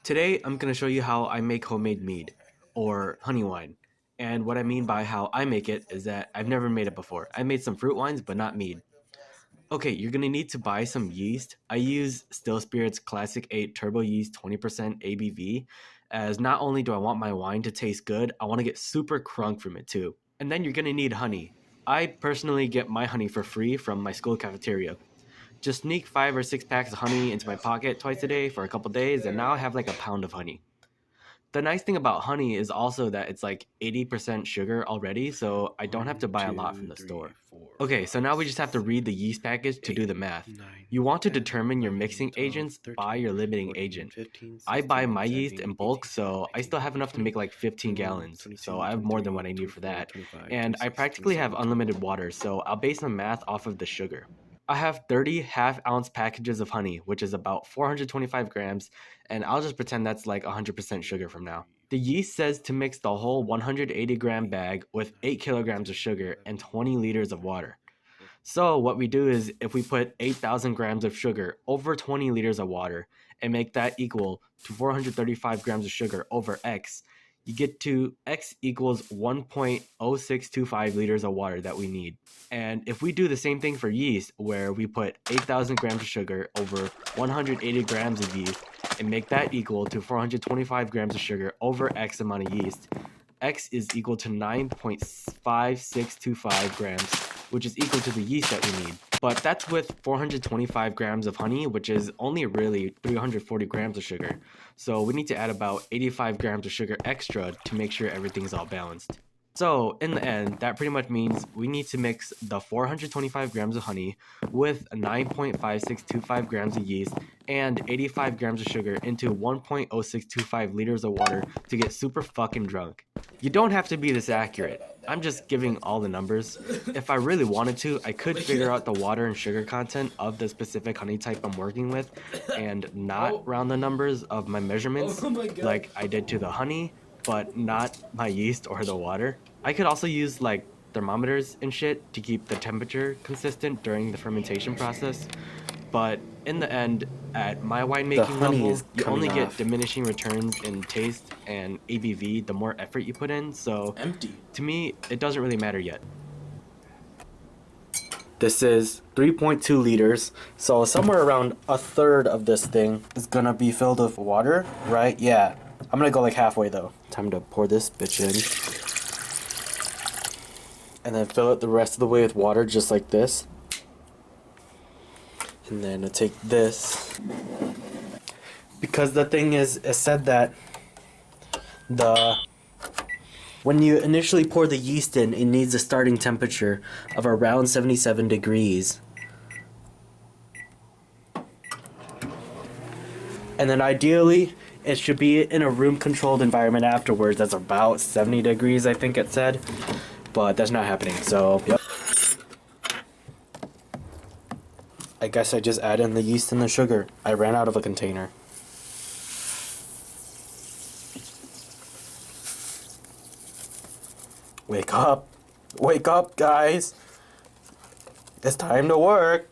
Today, I'm going to show you how I make homemade mead, or honey wine. And what I mean by how I make it is that I've never made it before. I made some fruit wines, but not mead. Okay, you're going to need to buy some yeast. I use Still Spirits Classic 8 Turbo Yeast 20% ABV, as not only do I want my wine to taste good, I want to get super crunk from it too. And then you're going to need honey. I personally get my honey for free from my school cafeteria. Just sneak 5 or 6 packs of honey into my pocket twice a day for a couple days, and now I have like a pound of honey. The nice thing about honey is also that it's like 80% sugar already, so I don't have to buy a lot from the store. Okay, so now we just have to read the yeast package to do the math. You want to determine your mixing agents by your limiting agent. I buy my yeast in bulk, so I still have enough to make like 15 gallons, so I have more than what I need for that. And I practically have unlimited water, so I'll base my math off of the sugar. I have 30 half-ounce packages of honey, which is about 425 grams, and I'll just pretend that's like 100% sugar from now. The yeast says to mix the whole 180-gram bag with 8 kilograms of sugar and 20 liters of water. So what we do is if we put 8,000 grams of sugar over 20 liters of water and make that equal to 435 grams of sugar over X, you get to X equals 1.0625 liters of water that we need. And if we do the same thing for yeast, where we put 8,000 grams of sugar over 180 grams of yeast and make that equal to 425 grams of sugar over X amount of yeast, X is equal to 9.5625 grams, which is equal to the yeast that we need. But that's with 425 grams of honey, which is only really 340 grams of sugar. So we need to add about 85 grams of sugar extra to make sure everything's all balanced. So in the end, that pretty much means we need to mix the 425 grams of honey with 9.5625 grams of yeast and 85 grams of sugar into 1.0625 liters of water to get super fucking drunk. You don't have to be this accurate. I'm just giving all the numbers. If I really wanted to, I could figure out the water and sugar content of the specific honey type I'm working with and not round the numbers of my measurements like I did to the honey, but not my yeast or the water. I could also use like thermometers and shit to keep the temperature consistent during the fermentation process. But in the end, at my winemaking level, you only get diminishing returns in taste and ABV the more effort you put in, so to me, it doesn't really matter yet. This is 3.2 liters, so somewhere around a third of this thing is gonna be filled with water, right? Yeah. I'm gonna go like halfway though. Time to pour this bitch in. And then fill it the rest of the way with water just like this. And then I take this. Because the thing is, it said that when you initially pour the yeast in, it needs a starting temperature of around 77 degrees. And then ideally, it should be in a room-controlled environment afterwards. That's about 70 degrees, I think it said. But that's not happening, so yep. I guess I just add in the yeast and the sugar. I ran out of a container. Wake up. Wake up, guys. It's time to work.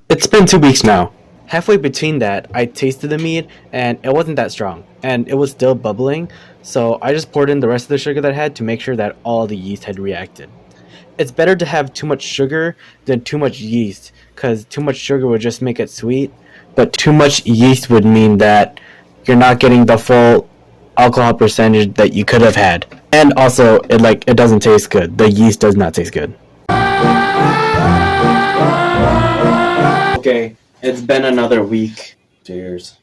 It's been 2 weeks now. Halfway between that, I tasted the mead and it wasn't that strong and it was still bubbling, so I just poured in the rest of the sugar that I had to make sure that all the yeast had reacted. It's better to have too much sugar than too much yeast, because too much sugar would just make it sweet, but too much yeast would mean that you're not getting the full alcohol percentage that you could have had. And also, it doesn't taste good. The yeast does not taste good. Okay, it's been another week. Cheers.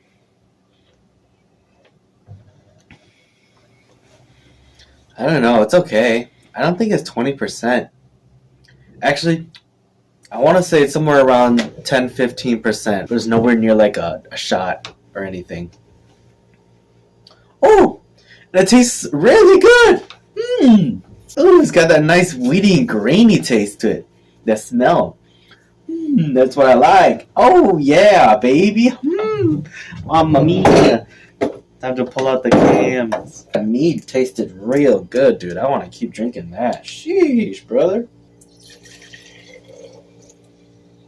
I don't know, it's okay. I don't think it's 20%. Actually, I want to say it's somewhere around 10-15%. There's nowhere near like a shot or anything. Oh! And it tastes really good! Mmm! Ooh, it's got that nice weedy and grainy taste to it. That smell. That's what I like. Oh yeah, baby. Mamma mia. Time to pull out the cans. The mead tasted real good, dude. I want to keep drinking that. Sheesh, brother.